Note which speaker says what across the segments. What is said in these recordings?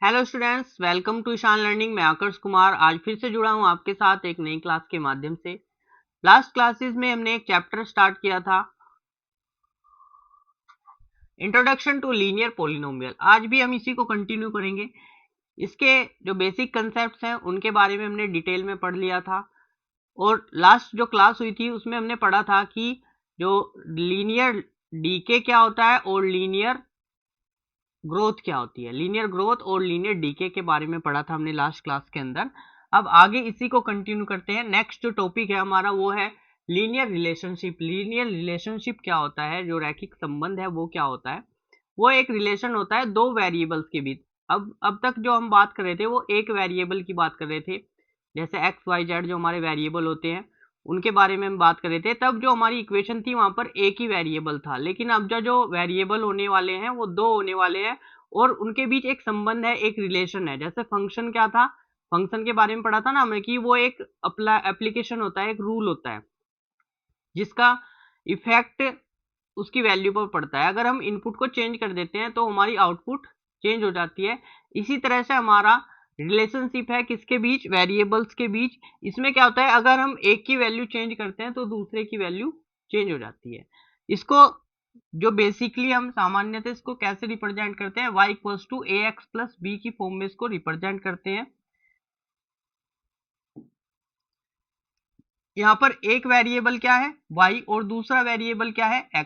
Speaker 1: Hello students, welcome to Ishan learning. मैं आकर्ष कुमार आज फिर से जुड़ा हूं आपके साथ एक नई क्लास के माध्यम से। लास्ट क्लासेस में हमने एक चैप्टर स्टार्ट किया था, इंट्रोडक्शन टू लीनियर पॉलिनोमियल। आज भी हम इसी को कंटिन्यू करेंगे। इसके जो बेसिक कंसेप्ट्स हैं उनके बारे में हमने डिटेल में पढ़ लिया था, और लास्ट जो क्लास हुई थी उसमें हमने पढ़ा था कि जो लीनियर डीके क्या होता है और लीनियर ग्रोथ क्या होती है। लीनियर ग्रोथ और लीनियर डीके के बारे में पढ़ा था हमने लास्ट क्लास के अंदर। अब आगे इसी को कंटिन्यू करते हैं। नेक्स्ट जो टॉपिक है हमारा वो है लीनियर रिलेशनशिप। लीनियर रिलेशनशिप क्या होता है, जो रैखिक संबंध है वो क्या होता है। वो एक रिलेशन होता है दो वेरिएबल्स के बीच। अब तक जो हम बात कर रहे थे वो एक वेरिएबल की बात कर रहे थे, जैसे एक्स वाई जेड जो हमारे वेरिएबल होते हैं उनके बारे में हम बात कर रहे थे। तब जो हमारी इक्वेशन थी वहां पर एक ही वेरिएबल था, लेकिन अब जो वेरिएबल होने वाले हैं वो दो होने वाले हैं और उनके बीच एक संबंध है, एक रिलेशन है। जैसे फंक्शन क्या था, फंक्शन के बारे में पढ़ा था ना हमने कि वो एक एप्लीकेशन होता है, एक रूल होता है जिसका इफेक्ट उसकी वैल्यू पर पड़ता है। अगर हम इनपुट को चेंज कर देते हैं तो हमारी आउटपुट चेंज हो जाती है। इसी तरह से हमारा रिलेशनशिप है किसके बीच, वेरिएबल्स के बीच। इसमें क्या होता है, अगर हम एक की वैल्यू चेंज करते हैं तो दूसरे की वैल्यू चेंज हो जाती है। इसको जो बेसिकली हम सामान्यतः इसको कैसे रिप्रेजेंट करते हैं, y equals to A x plus B की फॉर्म में इसको रिप्रेजेंट करते हैं। यहाँ पर एक वेरिएबल क्या है y और दूसरा वेरिएबल क्या है x,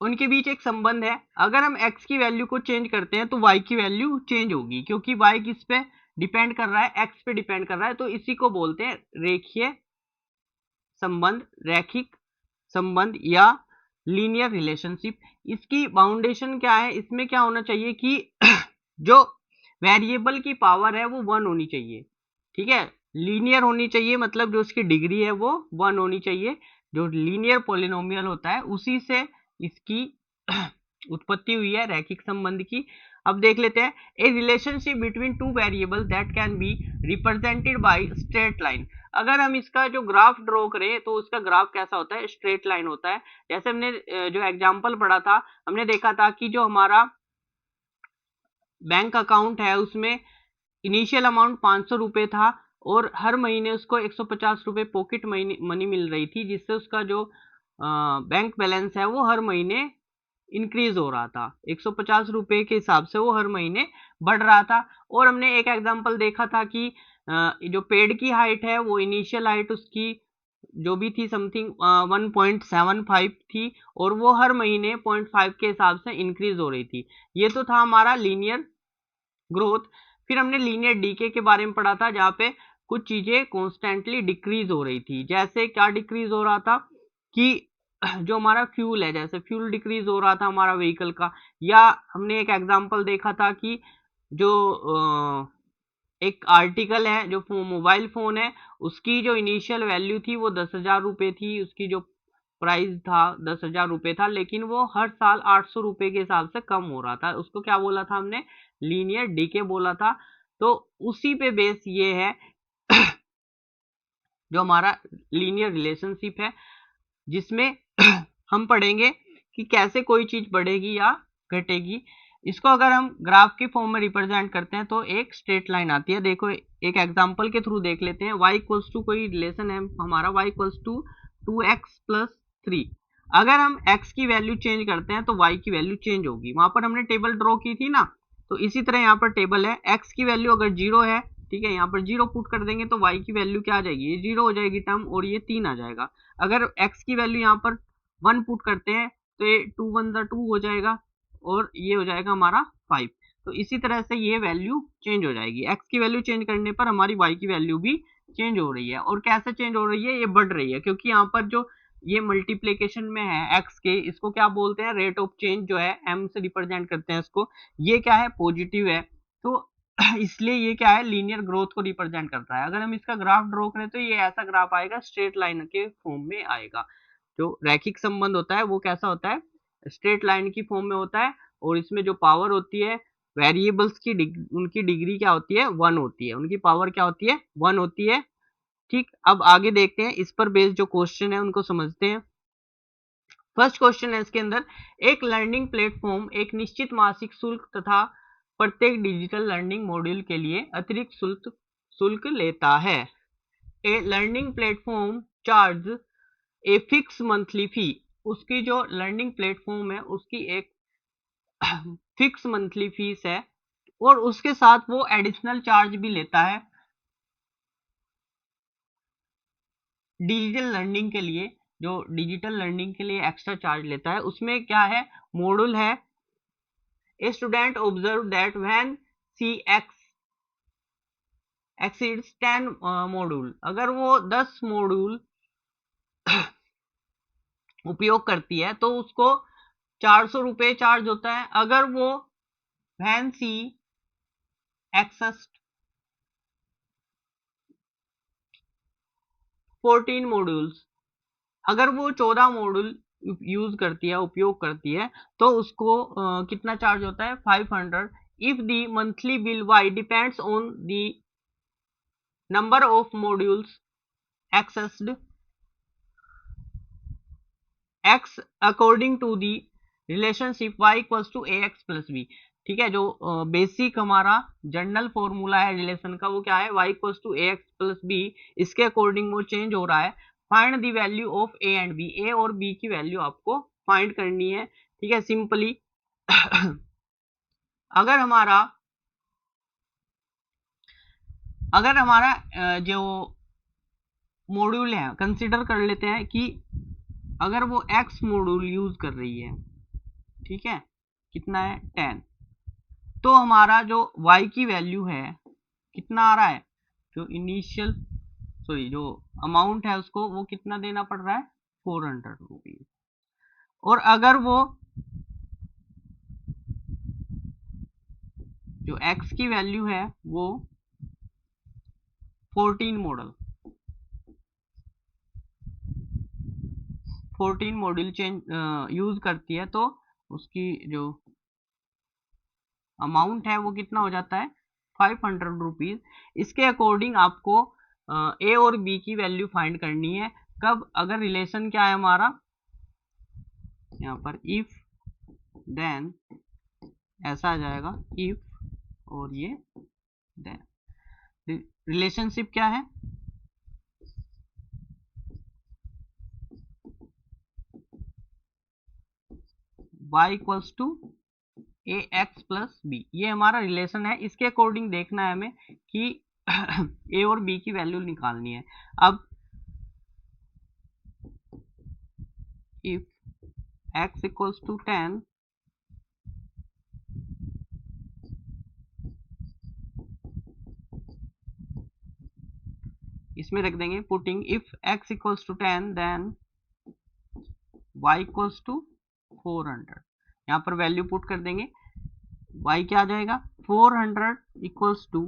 Speaker 1: उनके बीच एक संबंध है। अगर हम x की वैल्यू को चेंज करते हैं तो y की वैल्यू चेंज होगी, क्योंकि y किस पे डिपेंड कर रहा है, x पे डिपेंड कर रहा है। तो इसी को बोलते हैं रेखीय संबंध, रैखिक संबंध या लीनियर रिलेशनशिप। इसकी बाउंडेशन क्या है, इसमें क्या होना चाहिए कि जो वेरिएबल की पावर है वो 1 होनी चाहिए। ठीक है, लीनियर होनी चाहिए, मतलब जो उसकी डिग्री है वो 1 होनी चाहिए। जो लीनियर पॉलिनोमियल होता है उसी से इसकी उत्पत्ति हुई है रैखिक संबंध की। अब देख लेते हैं, ए relationship between two variable that can be represented by straight line. अगर हम इसका जो ग्राफ ड्रॉ करें तो उसका ग्राफ कैसा होता है, स्ट्रेट लाइन होता है। जैसे हमने जो एग्जांपल पढ़ा था, हमने देखा था कि जो हमारा बैंक अकाउंट है उसमें इनिशियल अमाउंट 500 रुपये था और हर महीने उसको 150 रुपये पॉकेट मनी मिल रही थी, जिससे उसका जो बैंक बैलेंस है वो हर महीने इंक्रीज हो रहा था। 150 रुपये के हिसाब से वो हर महीने बढ़ रहा था। और हमने एक एग्जांपल देखा था कि जो पेड़ की हाइट है वो इनिशियल हाइट उसकी जो भी थी समथिंग 1.75 थी और वो हर महीने 0.5 के हिसाब से इंक्रीज हो रही थी। ये तो था हमारा लीनियर ग्रोथ। फिर हमने लीनियर डीके के बारे में पढ़ा था, जहाँ पे कुछ चीजें कॉन्स्टेंटली डिक्रीज हो रही थी। जैसे क्या डिक्रीज हो रहा था कि जो हमारा फ्यूल है, जैसे फ्यूल डिक्रीज हो रहा था हमारा व्हीकल का। या हमने एक एग्जांपल देखा था कि जो एक आर्टिकल है, जो मोबाइल फोन है उसकी जो इनिशियल वैल्यू थी वो 10,000 रुपये थी, उसकी जो प्राइस था 10,000 रुपये था, लेकिन वो हर साल 800 रुपये के हिसाब से कम हो रहा था। उसको क्या बोला था हमने, लीनियर डीके बोला था। तो उसी पे बेस ये है जो हमारा लीनियर रिलेशनशिप है, जिसमें हम पढ़ेंगे कि कैसे कोई चीज बढ़ेगी या घटेगी। इसको अगर हम ग्राफ की फॉर्म में रिप्रेजेंट करते हैं तो एक स्ट्रेट लाइन आती है। देखो एक एग्जांपल के थ्रू देख लेते हैं। y इक्वल्स टू कोई रिलेशन है हमारा, y equals to 2x plus 3। अगर हम x की वैल्यू चेंज करते हैं तो y की वैल्यू चेंज होगी। वहां पर हमने टेबल ड्रॉ की थी ना, तो इसी तरह यहाँ पर टेबल है। x की वैल्यू अगर 0 है, ठीक है, यहाँ पर 0 पुट कर देंगे तो y की वैल्यू क्या आ जाएगी, ये 0 हो जाएगी टर्म और ये 3 आ जाएगा। अगर x की वैल्यू यहाँ पर 1 पुट करते हैं तो ये 2 1 2 हो जाएगा और ये हो जाएगा हमारा 5। तो इसी तरह से ये वैल्यू चेंज हो जाएगी। x की वैल्यू चेंज करने पर हमारी y की वैल्यू भी चेंज हो रही है। और कैसे चेंज हो रही है, ये बढ़ रही है, क्योंकि यहाँ पर जो ये मल्टीप्लीकेशन में है x के, इसको क्या बोलते हैं, रेट ऑफ चेंज जो है m से रिप्रेजेंट करते हैं इसको। ये क्या है, पॉजिटिव है, तो इसलिए ये क्या है, लीनियर ग्रोथ को रिप्रेजेंट करता है। अगर हम इसका ग्राफ ड्रॉ करें तो ये ऐसा ग्राफ आएगा, स्ट्रेट लाइन के फॉर्म में आएगा। जो रैखिक संबंध होता है वो कैसा होता है, स्ट्रेट लाइन की फॉर्म में होता है। और इसमें जो पावर होती है वेरिएबल्स की उनकी डिग्री क्या होती है, 1 होती है, उनकी पावर क्या होती है, 1 होती है। ठीक, अब आगे देखते हैं, इस पर बेस्ड जो क्वेश्चन है उनको समझते हैं। फर्स्ट क्वेश्चन है इसके अंदर, एक लर्निंग प्लेटफॉर्म एक निश्चित मासिक शुल्क तथा प्रत्येक डिजिटल लर्निंग मॉड्यूल के लिए अतिरिक्त शुल्क लेता है। A learning platform charge a fix monthly fee, उसकी जो लर्निंग प्लेटफॉर्म है उसकी एक फिक्स मंथली फीस है और उसके साथ वो एडिशनल चार्ज भी लेता है डिजिटल लर्निंग के लिए। जो डिजिटल लर्निंग के लिए एक्स्ट्रा चार्ज लेता है उसमें क्या है, मॉड्यूल है। A student observe that when she exceeds 10 module, अगर वो 10 मॉड्यूल उपयोग करती है तो उसको 400 रुपये चार्ज होता है। अगर वो व्हेन सी एक्सेस 14 मॉड्यूल्स, अगर वो 14 मॉड्यूल यूज करती है, उपयोग करती है, तो उसको कितना चार्ज होता है, 500। If the monthly bill Y depends on the number of modules accessed x according to the relationship y equals to A x plus B. ठीक है, जो बेसिक हमारा जनरल फॉर्मूला है रिलेशन का वो क्या है, y equals to A x plus B, इसके अकॉर्डिंग वो चेंज हो रहा है। Find the value of A and B, A और बी की वैल्यू आपको फाइंड करनी है। ठीक है, सिंपली अगर हमारा जो मॉड्यूल है कंसीडर कर लेते हैं कि अगर वो x मॉड्यूल यूज कर रही है, ठीक है, कितना है 10, तो हमारा जो y की वैल्यू है कितना आ रहा है, जो इनिशियल जो अमाउंट है उसको वो कितना देना पड़ रहा है, 400 रुपीज। और अगर वो जो x की वैल्यू है वो 14 मॉड्यूल चेंज यूज करती है, तो उसकी जो अमाउंट है वो कितना हो जाता है, 500 रुपीज। इसके अकॉर्डिंग आपको ए और बी की वैल्यू फाइंड करनी है। कब, अगर रिलेशन क्या है हमारा यहाँ पर, इफ देन, ऐसा आ जाएगा इफ और ये देन। रिलेशनशिप क्या है, y equals to A x plus B, ये हमारा रिलेशन है। इसके अकॉर्डिंग देखना है हमें कि ए और बी की वैल्यू निकालनी है। अब इफ x इक्वल्स टू 10, इसमें रख देंगे putting if x equals to 10 then y equals to 400, यहाँ पर वैल्यू पुट कर देंगे। y क्या आ जाएगा, 400 equals to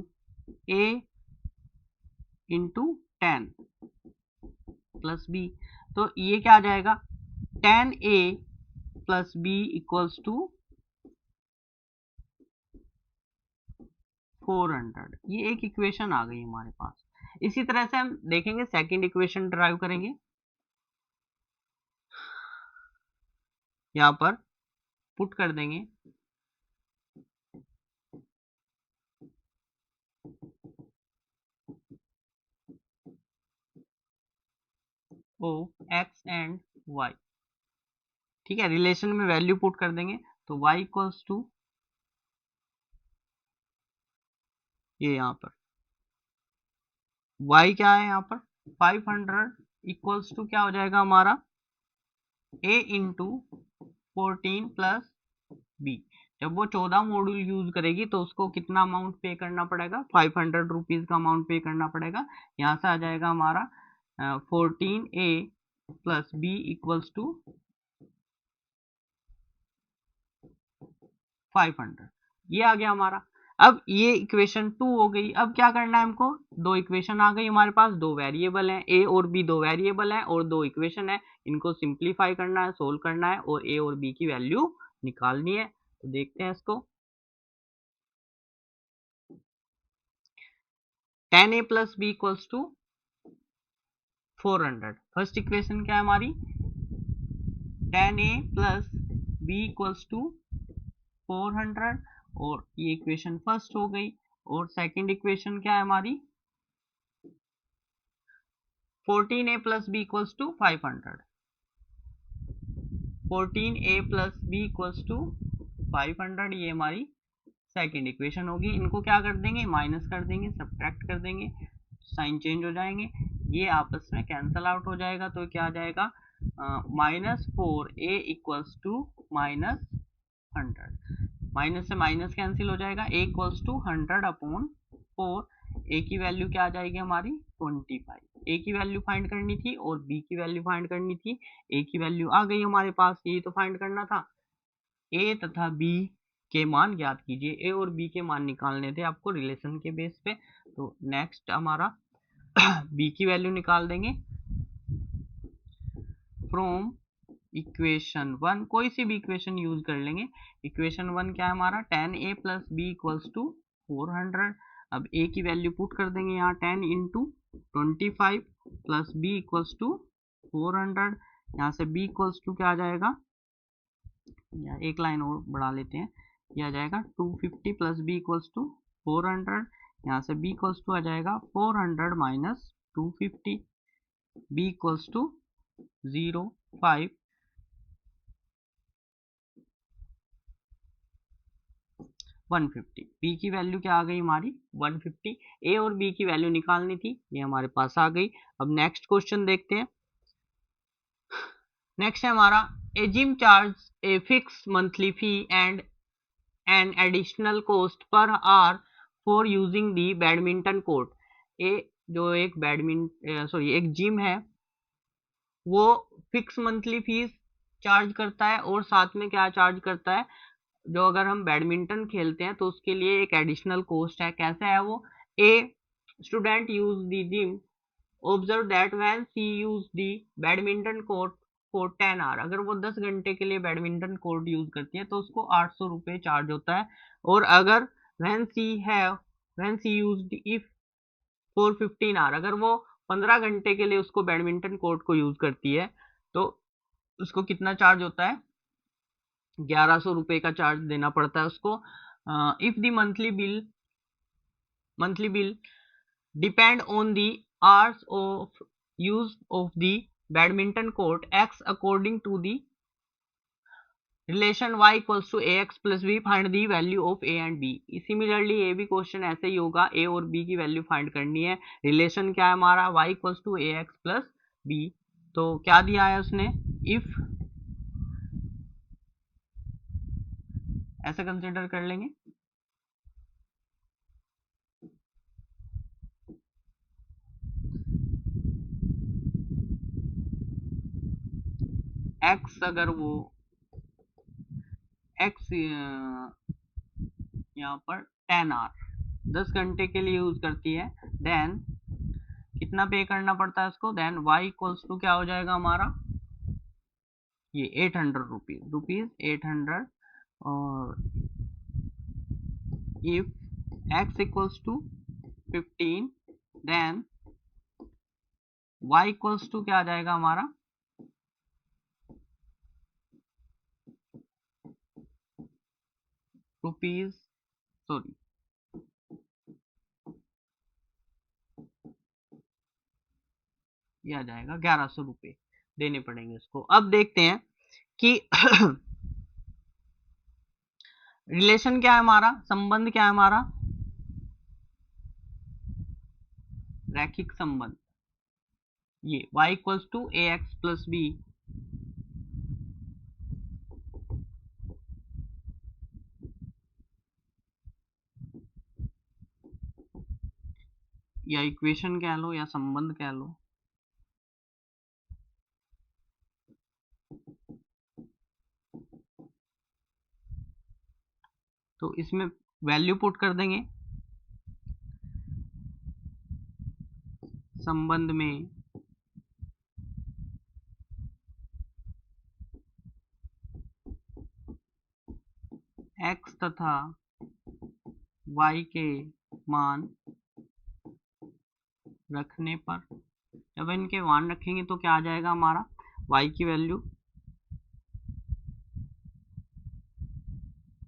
Speaker 1: a into 10 plus b, तो ये क्या आ जाएगा, 10a plus b equals to 400। ये एक इक्वेशन आ गई हमारे पास। इसी तरह से हम देखेंगे सेकंड इक्वेशन ड्राइव करेंगे। यहाँ पर पुट कर देंगे ओ एक्स एंड वाई। ठीक है, रिलेशन में वैल्यू पुट कर देंगे, तो y इक्वल्स टू ये यहाँ पर y क्या है, यहाँ पर 500 इक्वल्स टू क्या हो जाएगा हमारा, a इंटू 14 प्लस b। जब वो 14 मॉड्यूल यूज करेगी तो उसको कितना अमाउंट पे करना पड़ेगा, 500 रुपीज का अमाउंट पे करना पड़ेगा। यहाँ से आ जाएगा हमारा 14a plus b equals to 500, ये आ गया हमारा। अब ये इक्वेशन 2 हो गई। अब क्या करना है हमको, दो इक्वेशन आ गई हमारे पास, दो वेरिएबल हैं, ए और बी दो वेरिएबल हैं और दो इक्वेशन है, इनको सिंप्लीफाई करना है, सोल्व करना है और ए और बी की वैल्यू निकालनी है। तो देखते हैं इसको। 10a plus B equals to 400। First equation क्या है हमारी, 10a plus B equals to 400 और ये इक्वेशन फर्स्ट हो गई। और सेकंड इक्वेशन क्या है हमारी, 14a plus B equals to 500। 14a plus B equals to 500, ये हमारी सेकंड इक्वेशन होगी। इनको क्या कर देंगे, माइनस कर देंगे, सब्ट्रैक्ट कर देंगे, साइन चेंज हो जाएंगे, ये आपस में कैंसल आउट हो जाएगा। तो क्या आ जाएगा, -4a इक्वल्स टू -100। माइनस से माइनस कैंसिल हो जाएगा, a equals to 100 upon 4। a की वैल्यू क्या आ जाएगी हमारी 25। a की वैल्यू फाइंड करनी थी और b की वैल्यू फाइंड करनी थी। a की वैल्यू आ गई हमारे पास, ये तो फाइंड करना था। a तथा b के मान ज्ञात कीजिए। a और b के मान निकालने थे आपको रिलेशन के बेस पे। तो नेक्स्ट हमारा b की वैल्यू निकाल देंगे फ्रॉम इक्वेशन 1। कोई सी भी इक्वेशन यूज कर लेंगे। इक्वेशन 1 क्या है हमारा, 10a plus B equals to 400। अब a की वैल्यू पुट कर देंगे यहाँ, 10 into 25 plus B equals to 400। यहाँ से b इक्वल्स टू क्या आ जाएगा, या एक लाइन और बढ़ा लेते हैं, यह आ जाएगा 250 प्लस बी इक्वल्स टू 400। यहाँ से b इक्वल्स टू आ जाएगा 400 minus 250, b equals to 0.5। 150, b की वैल्यू क्या आ गई हमारी 150। a और b की वैल्यू निकालनी थी, ये हमारे पास आ गई। अब नेक्स्ट क्वेश्चन देखते हैं। नेक्स्ट है हमारा, a gym charge a fix monthly fee and an additional cost per hour for using the badminton court. जो एक एक जिम है, वो फिक्स मंथली फीस चार्ज करता है और साथ में क्या चार्ज करता है, जो अगर हम बैडमिंटन खेलते हैं तो उसके लिए एक एडिशनल कॉस्ट है। कैसा है वो, A student use the gym observe that when she use the badminton court for 10 hour. अगर वो 10 घंटे के लिए बैडमिंटन कोर्ट यूज करती है तो उसको 800 रुपये चार्ज होता है। और अगर when she use if for 15 hour, अगर वो 15 घंटे के लिए उसको बैडमिंटन कोर्ट को यूज करती है तो उसको कितना चार्ज होता है, 1100 रुपये का चार्ज देना पड़ता है उसको। If the monthly bill depend on the hours of use of the badminton court x according to the relation y equals to A x plus b, find the value of a and b। Similarly ये भी question ऐसे ही होगा, a और b की value find करनी है। Relation क्या है हमारा, y equals to A x plus b. तो क्या दिया है उसने, इफ, ऐसा कंसिडर कर लेंगे, x अगर वो x यहाँ पर 10 आवर 10 घंटे के लिए यूज करती है, देन कितना पे करना पड़ता है उसको, देन y इक्वल्स टू क्या हो जाएगा हमारा, ये 800 रुपीज 800। और if x equals to 15, then y equals to क्या आ जाएगा हमारा, रुपीज सॉरी ये आ जाएगा 1100 रुपये देने पड़ेंगे उसको। अब देखते हैं कि रिलेशन क्या है हमारा, संबंध क्या है हमारा, रैखिक संबंध, ये y equals to A x plus b. या इक्वेशन कह लो या संबंध कह लो। तो इसमें वैल्यू पुट कर देंगे, संबंध में x तथा y के मान रखने पर, जब इनके मान रखेंगे तो क्या आ जाएगा हमारा, y की वैल्यू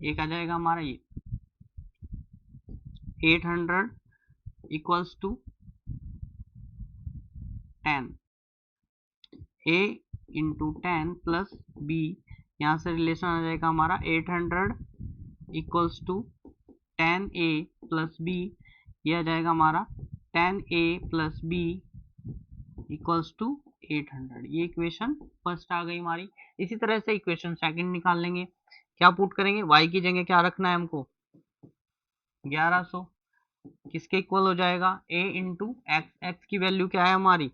Speaker 1: एक आ जाएगा हमारा, ये 800 equals to 10, a into 10 plus b, यहाँ से रिलेशन आ जाएगा हमारा 800 equals to 10a plus b, यह आ जाएगा हमारा 10a plus b equals to 800। ये इक्वेशन फर्स्ट आ गई हमारी। इसी तरह से इक्वेशन सेकंड निकाल लेंगे। क्या पुट करेंगे, y की जगह क्या रखना है हमको, 1100, किसके इक्वल हो जाएगा, a इंटू एक्स, एक्स की वैल्यू क्या है हमारी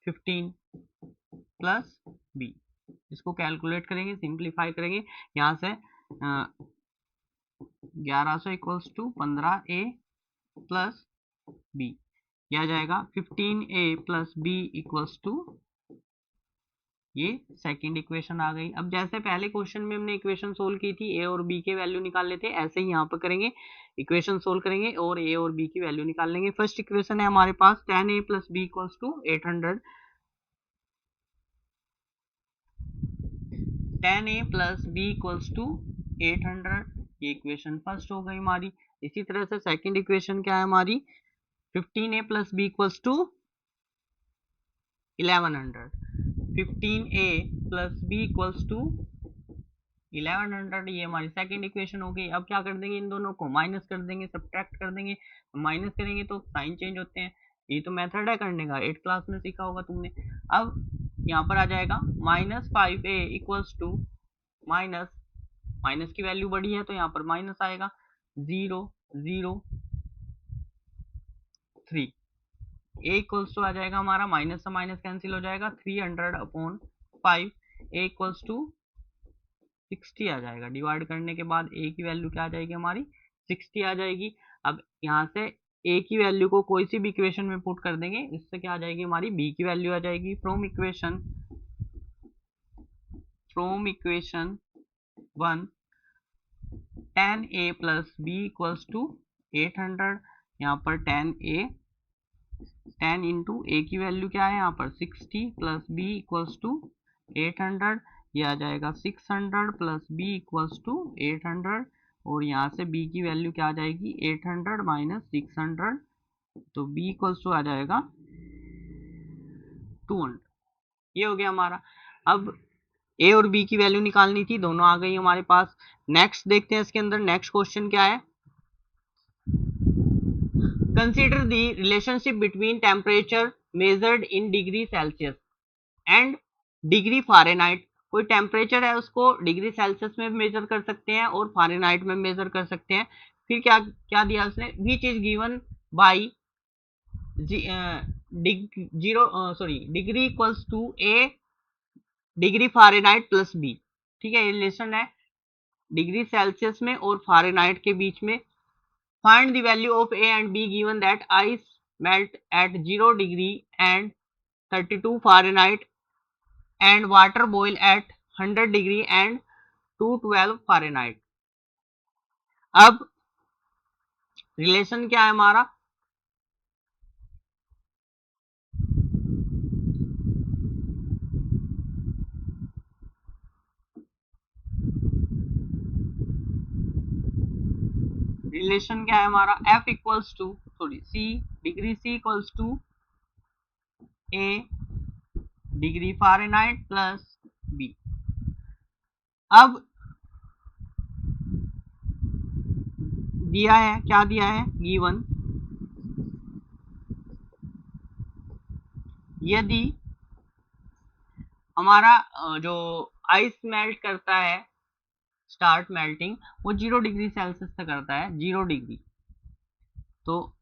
Speaker 1: 15 प्लस b। इसको कैलकुलेट करेंगे, सिंप्लीफाई करेंगे, यहाँ से 1100 equals to 15a plus b, यह आ जाएगा 15a plus b equals to, ये सेकंड इक्वेशन आ गई। अब जैसे पहले क्वेश्चन में हमने इक्वेशन सोल्व की थी, a और b के वैल्यू निकाल लेते, ऐसे ही यहाँ पर करेंगे, इक्वेशन सोल्व करेंगे और a और b की वैल्यू निकाल लेंगे। फर्स्ट इक्वेशन है हमारे पास 10a plus b equals to 800, 10a plus b equals to 800, ये इक्वेशन फर्स्ट हो गई हमारी। इसी तरह से सेकंड इक्वेशन क्या है हमारी, 15a plus b equals to 1100, 15a plus b equals to 1100, ये हमारी सेकंड इक्वेशन हो गई। अब क्या कर देंगे, इन दोनों को माइनस कर देंगे, सब्ट्रैक्ट कर देंगे। माइनस करेंगे तो साइन चेंज होते हैं, ये तो मेथड है करने का, 8 क्लास में सीखा होगा तुमने। अब यहाँ पर आ जाएगा -5a equals to minus, minus की वैल्यू बड़ी है तो यहाँ पर माइनस आएगा, 0 0 3, a इक्वल्स टू आ जाएगा हमारा, माइनस से माइनस कैंसिल हो जाएगा, 300 अपॉन 5, a इक्वल्स टू 60 आ जाएगा। डिवाइड करने के बाद a की वैल्यू क्या आ जाएगी हमारी, 60 आ जाएगी। अब यहाँ से a की वैल्यू को कोई सी भी इक्वेशन में पुट कर देंगे, इससे क्या आ जाएगी हमारी, b की वैल्यू आ जाएगी। From equation 1, 10a plus b equals to 800, यहाँ पर 10 इंटू ए की वैल्यू क्या है यहाँ पर 60 प्लस बी इक्वल्स टू 800, ये आ जाएगा 600 प्लस बी इक्वल्स टू 800, और यहाँ से b की वैल्यू क्या आ जाएगी 800 माइनस 600, तो b इक्वल्स टू आ जाएगा 200। ये हो गया हमारा। अब a और b की वैल्यू निकालनी थी, दोनों आ गई हमारे पास। नेक्स्ट देखते हैं इसके अंदर, नेक्स्ट क्वेश्चन क्या है, consider the relationship between temperature measured in degree Celsius and degree Fahrenheit. कोई टेम्परेचर है उसको डिग्री सेल्सियस में मेजर कर सकते हैं और फ़ारेनहाइट में मेजर कर सकते हैं। फिर क्या क्या दिया उसने, which is given by degree equals to a degree Fahrenheit plus B. ठीक है, ये रिलेशन है डिग्री सेल्सियस में और फ़ारेनहाइट के बीच में। Find the value of A and b given that ice melt at 0 degree and 32 Fahrenheit and water boil at 100 degree and 212 Fahrenheit. अब रिलेशन क्या है हमारा, रिलेशन क्या है हमारा, F equals to c degree C equals to A degree Fahrenheit plus B। अब दिया है, क्या दिया है, गिवन यदि हमारा जो आइस मेल्ट करता है, स्टार्ट मेल्टिंग, वो 0 डिग्री सेल्सियस से करता है, 0 डिग्री, तो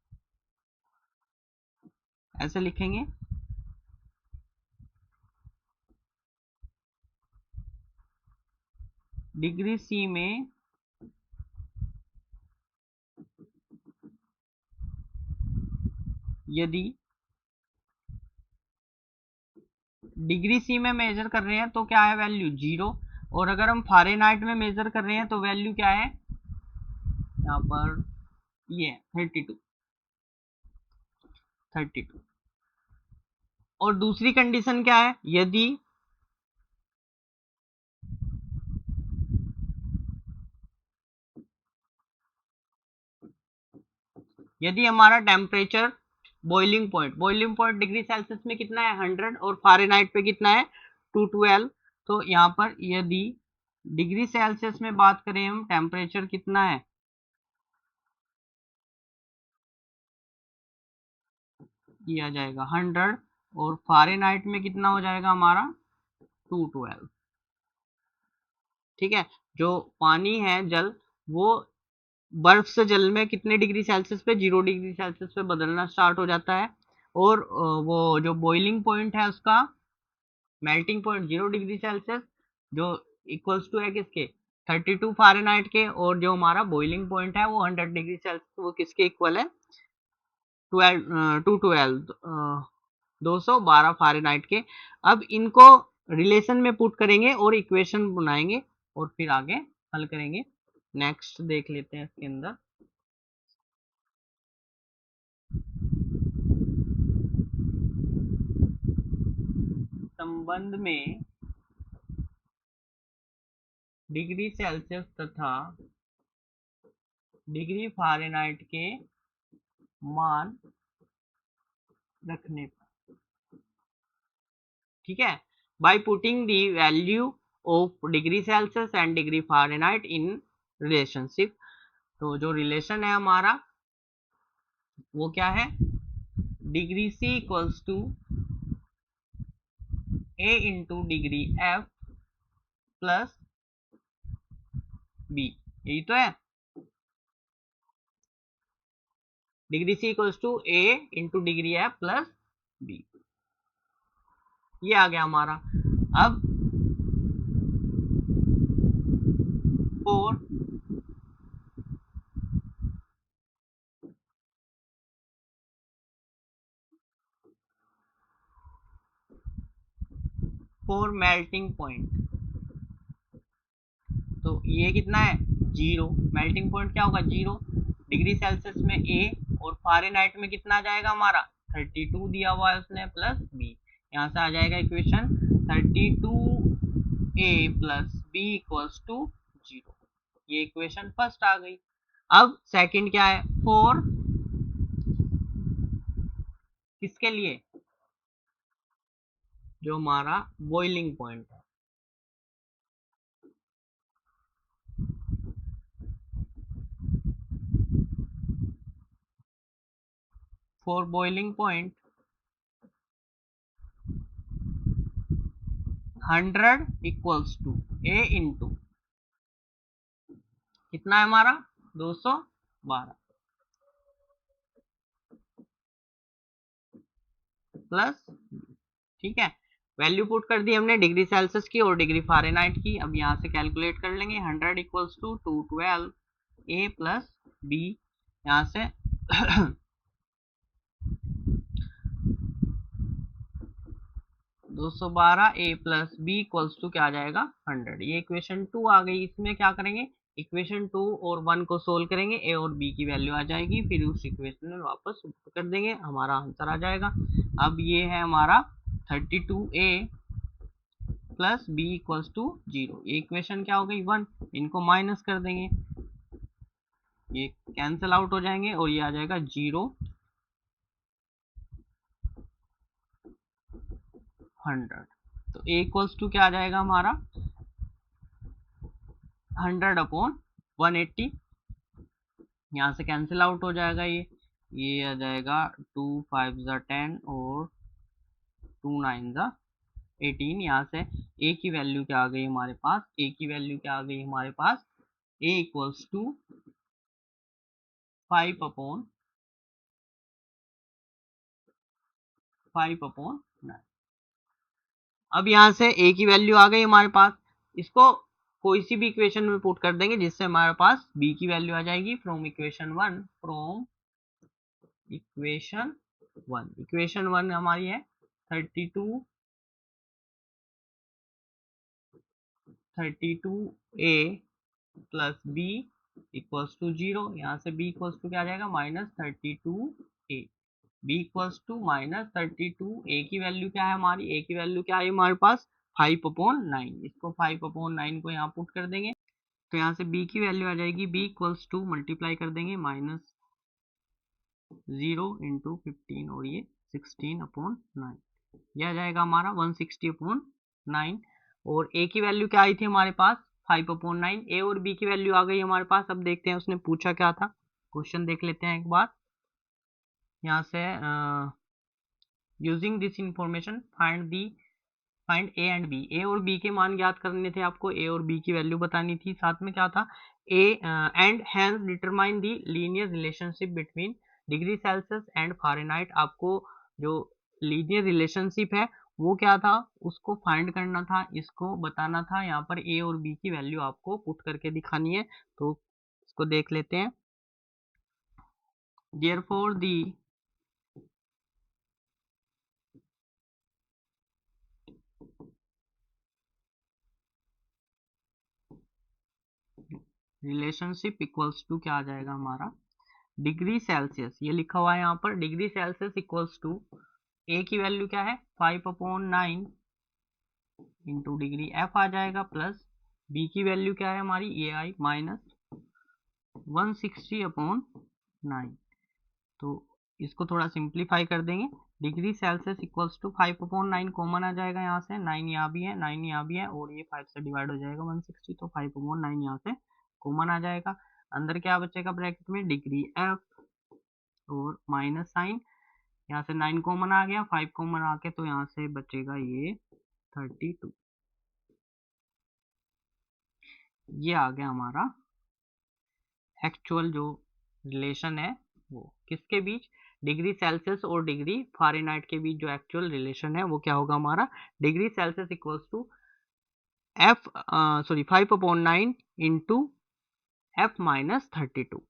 Speaker 1: ऐसे लिखेंगे, डिग्री सी में यदि डिग्री सी में मेजर कर रहे हैं तो क्या है वैल्यू 0, और अगर हम फ़ारेनहाइट में मेजर कर रहे हैं तो वैल्यू क्या है यहाँ पर, ये 32। और दूसरी कंडीशन क्या है, यदि यदि हमारा temperature boiling point degree Celsius में कितना है 100 और फ़ारेनहाइट पे कितना है 212, तो यहाँ पर यदि डिग्री सेल्सियस में बात करें हम टेम्परेचर कितना है किया जाएगा 100 और फ़ारेनहाइट में कितना हो जाएगा हमारा 212। ठीक है, जो पानी है जल वो बर्फ से जल में कितने डिग्री सेल्सियस पे 0 डिग्री सेल्सियस पे बदलना स्टार्ट हो जाता है और वो जो बॉइलिंग पॉइंट है उसका मेल्टिंग पॉइंट 0 डिग्री सेल्सियस जो इक्वल्स टू है किसके 32 फ़ारेनहाइट के, और जो हमारा बॉइलिंग पॉइंट है वो 100 डिग्री सेल्सियस वो किसके इक्वल है 212 फ़ारेनहाइट के। अब इनको रिलेशन में पुट करेंगे और इक्वेशन बनाएंगे और फिर आगे हल करेंगे। नेक्स्ट देख लेते हैं इसके अंदर। संबंध में डिग्री सेल्सियस तथा डिग्री फ़ारेनहाइट के मान रखने पर, ठीक है, by putting the value of degree Celsius and degree Fahrenheit in relationship. तो जो रिलेशन है हमारा वो क्या है degree c equals to a into degree f plus b, यही तो है। Degree c equals to a into degree f plus B, ये आ गया हमारा। अब फोर मेल्टिंग पॉइंट, तो ये कितना है 0, मेल्टिंग पॉइंट क्या होगा 0 डिग्री सेल्सियस में ए और फ़ारेनहाइट में कितना आ जाएगा हमारा 32 दिया हुआ है उसने प्लस बी, यहाँ से आ जाएगा equation 32a plus B equals to 0, ये इक्वेशन फर्स्ट आ गई। अब सेकंड क्या है 4 किसके लिए जो हमारा बॉइलिंग पॉइंट है, for boiling point 100 equals to a into कितना है हमारा 212 प्लस, ठीक है, वैल्यू पुट कर दी हमने डिग्री सेल्सियस की और डिग्री फ़ारेनहाइट की। अब यहाँ से कैलकुलेट कर लेंगे 100 equals to 212 a plus b, यहाँ से 212 a plus B equals to क्या आ जाएगा 100, ये इक्वेशन 2 आ गई। इसमें क्या करेंगे इक्वेशन 2 और 1 को सोल्व करेंगे, ए और बी की वैल्यू आ जाएगी, फिर उस इक्वेशन में वापस कर देंगे, हमारा आंसर आ जाएगा। अब ये है हमारा 32a plus B equals to 0, ये इक्वेशन क्या हो गई 1, इनको माइनस कर देंगे, ये कैंसिल आउट हो जाएंगे और ये आ जाएगा 0 100, तो a इक्वल्स टू क्या आ जाएगा हमारा 100 अपॉन 180, यहाँ से कैंसिल आउट हो जाएगा, ये आ जाएगा 2 5 ज़ा 10 और 2 9 ज़ा 18, यहाँ से a की वैल्यू क्या आ गई हमारे पास, a की वैल्यू क्या आ गई हमारे पास a इक्वल्स टू 5 अपॉन 9। अब यहाँ से a की वैल्यू आ गई हमारे पास, इसको कोई सी भी इक्वेशन में पुट कर देंगे जिससे हमारे पास b की वैल्यू आ जाएगी फ्रॉम इक्वेशन 1, फ्रॉम इक्वेशन 1 हमारी है 32a plus B equals to 0, यहाँ से b इक्वल्स टू क्या आ जाएगा -32a, b equals to -32, a की वैल्यू क्या है हमारी, a की वैल्यू क्या है हमारे पास 5 अपॉन 9, इसको 5 अपॉन 9 को यहाँ पुट कर देंगे, तो यहाँ से b की वैल्यू आ जाएगी b इक्वल्स टू मल्टीप्लाई कर देंगे 0 इंटू 15 और ये 16/9, यह आ जाएगा हमारा 160/9। और ए की वैल्यू क्या आई थी हमारे पास 5/9। ए और बी की वैल्यू आ गई हमारे पास। अब देखते हैं उसने पूछा क्या था, क्वेश्चन देख लेते हैं एक बार यहाँ से। Using this information find A and B. A और बी के मान ज्ञात करने थे आपको, ए और बी की वैल्यू बतानी थी, साथ में क्या था a and hence determine the linear relationship between degree Celsius and Fahrenheit. आपको जो लीनियर रिलेशनशिप है वो क्या था उसको फाइंड करना था, इसको बताना था। यहाँ पर ए और बी की वैल्यू आपको पुट करके दिखानी है, तो इसको देख लेते हैं। Therefore the relationship equals to क्या आ जाएगा हमारा डिग्री सेल्सियस, ये लिखा हुआ है यहाँ पर डिग्री सेल्सियस इक्वल्स टू ए की वैल्यू क्या है 5/9 इंटू डिग्री एफ आ जाएगा, प्लस बी की वैल्यू क्या है हमारी ए आई माइनस 160/9। तो इसको थोड़ा सिंप्लीफाई कर देंगे, degree Celsius equals to 5/9 common आ जाएगा यहाँ से, 9 यहाँ भी है 9 यहाँ भी है और ये 5 से डिवाइड हो जाएगा 160, तो 5/9 यहाँ से कॉमन आ जाएगा। अंदर क्या बचेगा ब्रैकेट में डिग्री एफ और माइनस साइन, यहाँ से 9 कॉमन आ गया, 5 कॉमन आके तो यहाँ से बचेगा ये 32। ये आ गया हमारा एक्चुअल जो रिलेशन है वो किसके बीच, डिग्री सेल्सियस और डिग्री फ़ारेनहाइट के बीच जो एक्चुअल रिलेशन है वो क्या होगा हमारा degree Celsius equals to f 5/9 into f minus 32।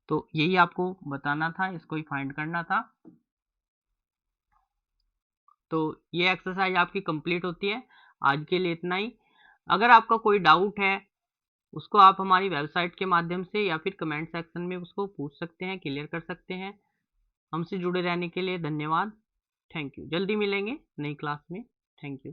Speaker 1: तो यही आपको बताना था, इसको ही फाइंड करना था। तो ये एक्सरसाइज आपकी कंप्लीट होती है। आज के लिए इतना ही। अगर आपका कोई डाउट है उसको आप हमारी वेबसाइट के माध्यम से या फिर कमेंट सेक्शन में उसको पूछ सकते हैं, क्लियर कर सकते हैं। हमसे जुड़े रहने के लिए धन्यवाद। Thank you. जल्दी मिलेंगे नई क्लास में। Thank you.